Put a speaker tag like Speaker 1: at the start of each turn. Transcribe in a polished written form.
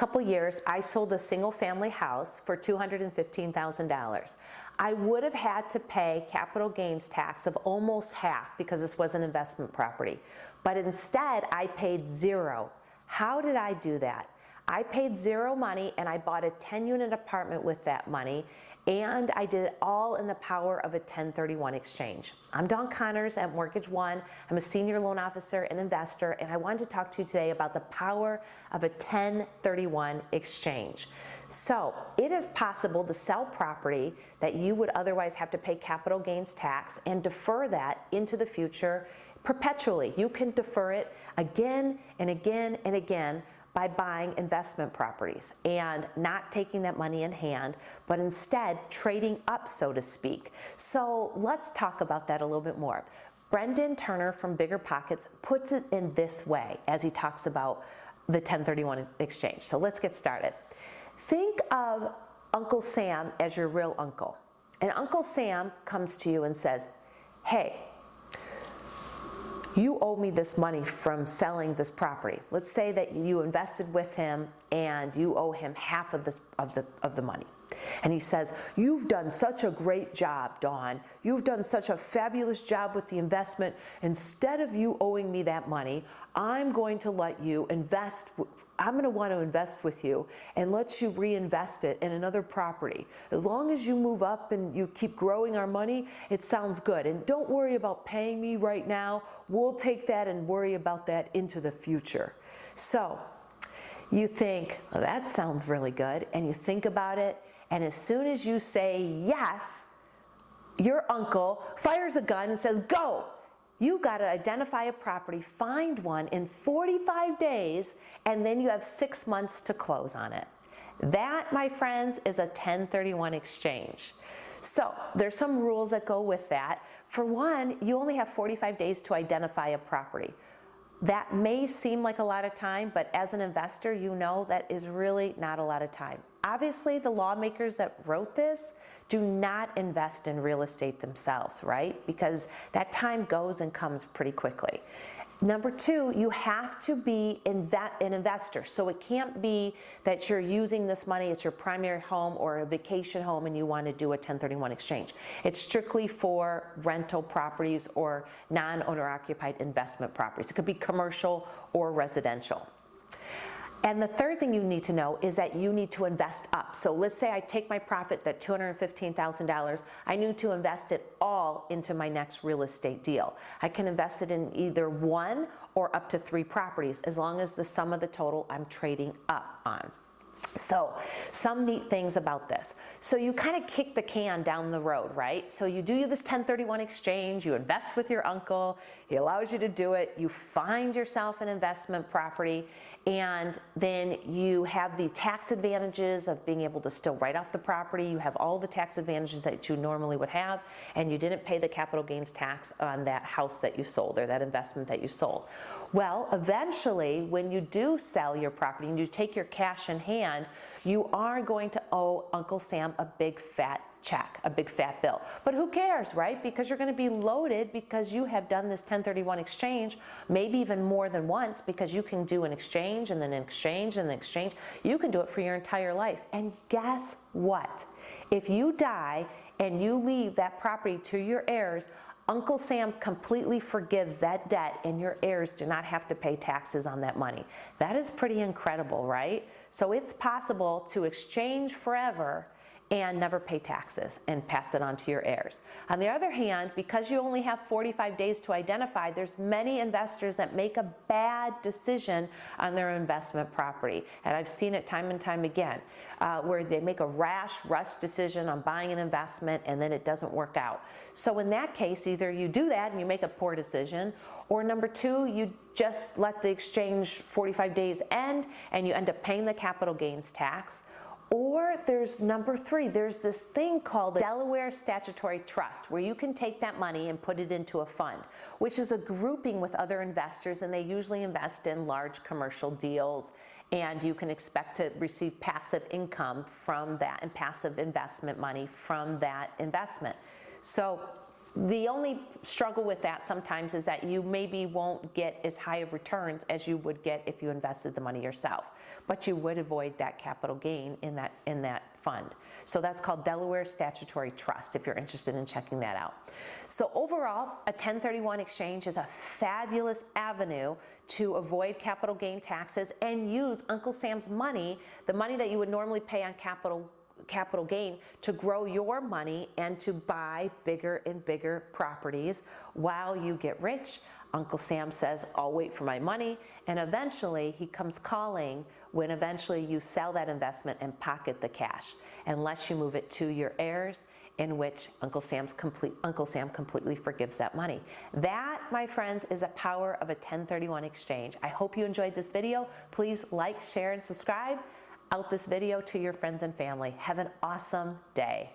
Speaker 1: couple years, I sold a single family house for $215,000. I would have had to pay capital gains tax of almost half because this was an investment property. But instead, I paid zero. How did I do that? I paid zero money and I bought a 10-unit apartment with that money, and I did it all in the power of a 1031 exchange. I'm Dawn Connors at MortgageOne. I'm a senior loan officer and investor, and I wanted to talk to you today about the power of a 1031 exchange. So it is possible to sell property that you would otherwise have to pay capital gains tax and defer that into the future perpetually. You can defer it again and again and again by buying investment properties and not taking that money in hand, but instead trading up, so to speak. So let's talk about that a little bit more. Brendan Turner from Bigger Pockets puts it in this way as he talks about the 1031 exchange. So let's get started. Think of Uncle Sam as your real uncle. And Uncle Sam comes to you and says, hey, you owe me this money from selling this property. Let's say that you invested with him and you owe him half of the money. And he says, you've done such a great job, Dawn. You've done such a fabulous job with the investment. Instead of you owing me that money, I'm going to let you invest. I'm going to want to invest with you and let you reinvest it in another property. As long as you move up and you keep growing our money, it sounds good. And don't worry about paying me right now. We'll take that and worry about that into the future. So you think, well, that sounds really good. And you think about it. And as soon as you say yes, your uncle fires a gun and says, go. You got to identify a property, find one in 45 days, and then you have 6 months to close on it. That, my friends, is a 1031 exchange. So there's some rules that go with that. For one, you only have 45 days to identify a property. That may seem like a lot of time, but as an investor, you know that is really not a lot of time. Obviously, the lawmakers that wrote this do not invest in real estate themselves, right? Because that time goes and comes pretty quickly. Number two, you have to be an investor. So it can't be that you're using this money, it's your primary home or a vacation home and you want to do a 1031 exchange. It's strictly for rental properties or non-owner occupied investment properties. It could be commercial or residential. And the third thing you need to know is that you need to invest up. So let's say I take my profit, that $215,000, I need to invest it all into my next real estate deal. I can invest it in either one or up to 3 properties, as long as the sum of the total I'm trading up on. So some neat things about this. So you kind of kick the can down the road, right? So you do this 1031 exchange, you invest with your uncle, he allows you to do it, you find yourself an investment property, and then you have the tax advantages of being able to still write off the property. You have all the tax advantages that you normally would have, and you didn't pay the capital gains tax on that house that you sold or that investment that you sold. Well, eventually, when you do sell your property and you take your cash in hand, you are going to owe Uncle Sam a big fat check, a big fat bill. But who cares, right? Because you're going to be loaded because you have done this 1031 exchange, maybe even more than once, because you can do an exchange and then an exchange and an exchange. You can do it for your entire life. And guess what? If you die and you leave that property to your heirs, Uncle Sam completely forgives that debt and your heirs do not have to pay taxes on that money. That is pretty incredible, right? So it's possible to exchange forever and never pay taxes and pass it on to your heirs. On the other hand, because you only have 45 days to identify, there's many investors that make a bad decision on their investment property. And I've seen it time and time again, where they make a rush decision on buying an investment and then it doesn't work out. So in that case, either you do that and you make a poor decision, or number two, you just let the exchange 45 days end and you end up paying the capital gains tax. Or there's number three, there's this thing called the Delaware Statutory Trust, where you can take that money and put it into a fund, which is a grouping with other investors, and they usually invest in large commercial deals, and you can expect to receive passive income from that and passive investment money from that investment. So The only struggle with that sometimes is that you maybe won't get as high of returns as you would get if you invested the money yourself, but you would avoid that capital gain in that fund. So that's called Delaware Statutory Trust, if you're interested in checking that out. So overall, a 1031 exchange is a fabulous avenue to avoid capital gain taxes and use Uncle Sam's money, the money that you would normally pay on capital gain, to grow your money and to buy bigger and bigger properties while you get rich. Uncle Sam says, I'll wait for my money, and eventually he comes calling when eventually you sell that investment and pocket the cash, unless you move it to your heirs, in which Uncle Sam completely forgives that money. That, my friends, is the power of a 1031 exchange. I hope you enjoyed this video. Please like, share, and subscribe out this video to your friends and family. Have an awesome day.